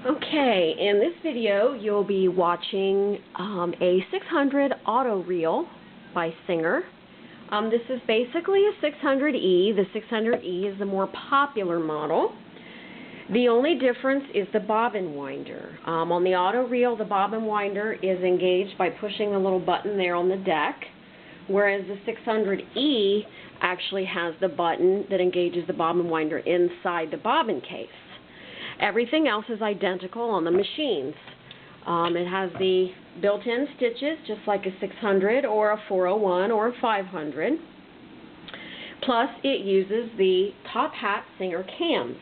Okay, in this video you'll be watching a 600 auto reel by Singer. This is basically a 600E. The 600E is the more popular model. The only difference is the bobbin winder. On the auto reel, the bobbin winder is engaged by pushing the little button there on the deck, whereas the 600E actually has the button that engages the bobbin winder inside the bobbin case. Everything else is identical on the machines. It has the built-in stitches just like a 600 or a 401 or a 500. Plus it uses the top hat Singer cams.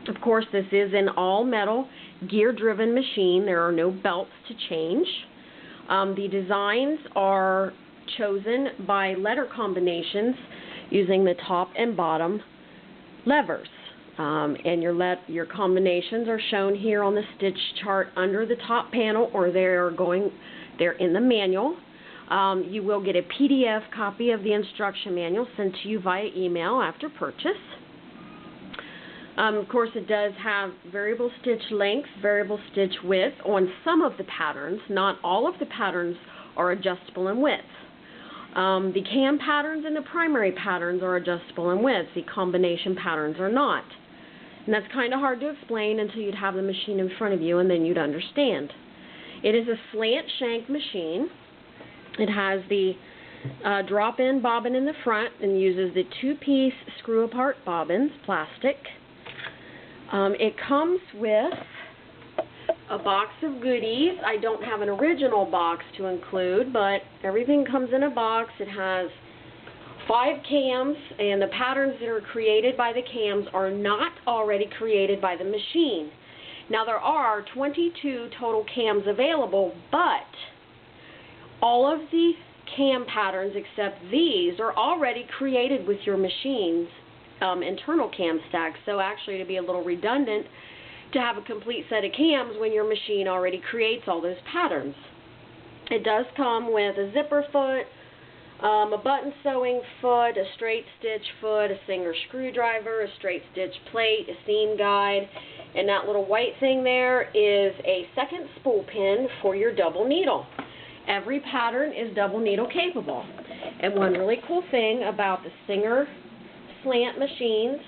Of course, this is an all-metal gear-driven machine. There are no belts to change. The designs are chosen by letter combinations using the top and bottom levers. And your combinations are shown here on the stitch chart under the top panel, or they're in the manual. You will get a PDF copy of the instruction manual sent to you via email after purchase. Of course, it does have variable stitch length, variable stitch width on some of the patterns. Not all of the patterns are adjustable in width. The cam patterns and the primary patterns are adjustable in width. The combination patterns are not. And that's kind of hard to explain until you'd have the machine in front of you, and then you'd understand. It is a slant shank machine. It has the drop-in bobbin in the front and uses the two-piece screw-apart bobbins, plastic. It comes with a box of goodies. I don't have an original box to include, but everything comes in a box. It has 5 cams, and the patterns that are created by the cams are not already created by the machine. Now, there are 22 total cams available, but all of the cam patterns except these are already created with your machine's internal cam stack. So actually, to be a little redundant, to have a complete set of cams when your machine already creates all those patterns. It does come with a zipper foot, a button sewing foot, a straight stitch foot, a Singer screwdriver, a straight stitch plate, a seam guide, and that little white thing there is a second spool pin for your double needle. Every pattern is double needle capable. And one really cool thing about the Singer slant machines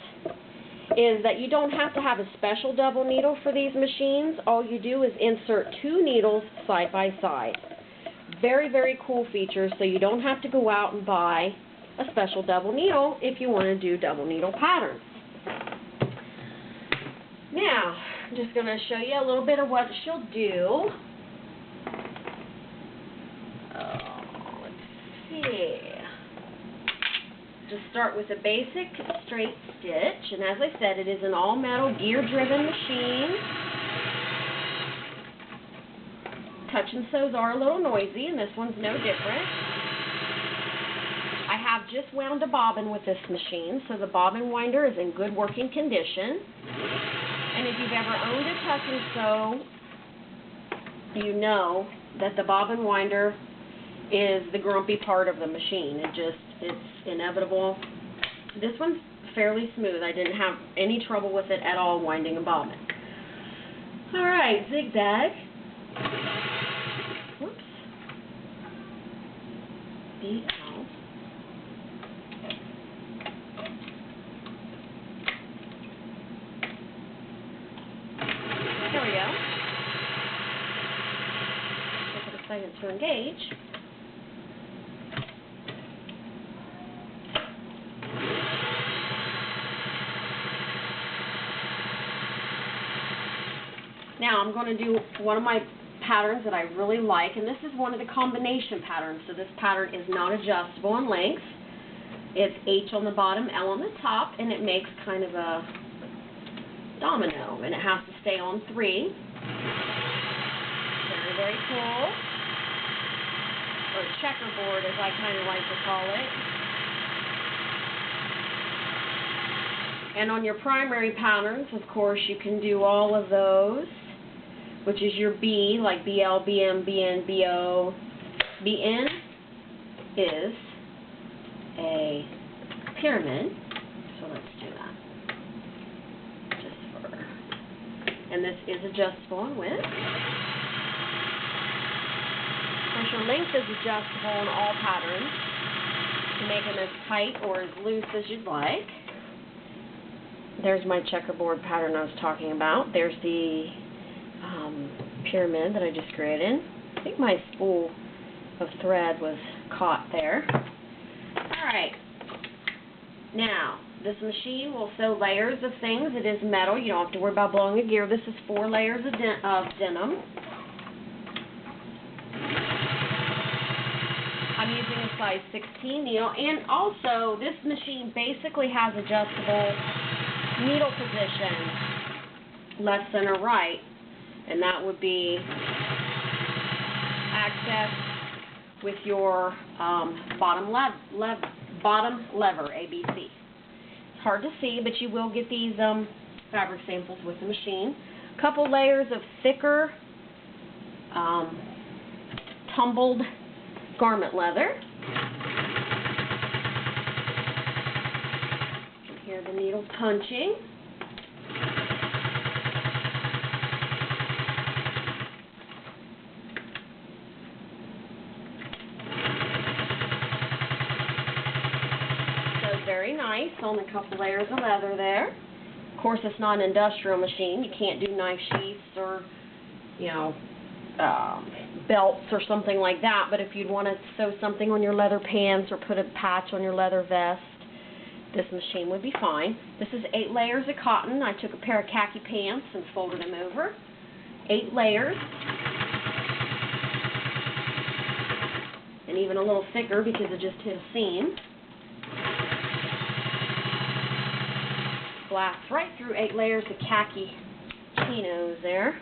is that you don't have to have a special double needle for these machines. All you do is insert 2 needles side by side. Very, very cool feature, so you don't have to go out and buy a special double needle if you want to do double needle patterns. Now, I'm just going to show you a little bit of what she'll do. Let's see. Just start with a basic straight stitch, and as I said, it is an all-metal gear-driven machine. Touch and sews are a little noisy, and this one's no different. I have just wound a bobbin with this machine, so the bobbin winder is in good working condition. And if you've ever owned a touch and sew, you know that the bobbin winder is the grumpy part of the machine. It's inevitable. This one's fairly smooth. I didn't have any trouble with it at all winding a bobbin. All right, zigzag. Whoops. BL. There we go. Give it a second to engage. Now I'm going to do one of my patterns that I really like, and this is one of the combination patterns. So this pattern is not adjustable in length. It's H on the bottom, L on the top, and it makes kind of a domino, and it has to stay on 3. Very, very cool. Or checkerboard, as I kind of like to call it. And on your primary patterns, of course, you can do all of those, which is your B, like BL, BM, BN, BO. BN is a pyramid, so let's do that. and this is adjustable in width. Of course, your length is adjustable in all patterns to make them as tight or as loose as you'd like. There's my checkerboard pattern I was talking about. There's the pyramid that I just created. I think my spool of thread was caught there. Alright, now this machine will sew layers of things. It is metal. You don't have to worry about blowing a gear. This is 4 layers of denim. I'm using a size 16 needle, and also this machine basically has adjustable needle position, left, center, right, and that would be access with your bottom lever, ABC. It's hard to see, but you will get these fabric samples with the machine. A couple layers of thicker tumbled garment leather. You can hear the needle punching. Very nice on a couple layers of leather there. Of course, it's not an industrial machine. You can't do knife sheaths or, you know, belts or something like that. But if you'd want to sew something on your leather pants or put a patch on your leather vest, this machine would be fine. This is 8 layers of cotton. I took a pair of khaki pants and folded them over. 8 layers. And even a little thicker because it just hit a seam. Blast right through 8 layers of khaki chinos there.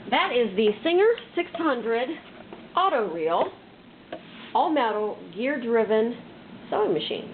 That is the Singer 600 auto reel, all metal, gear driven sewing machine.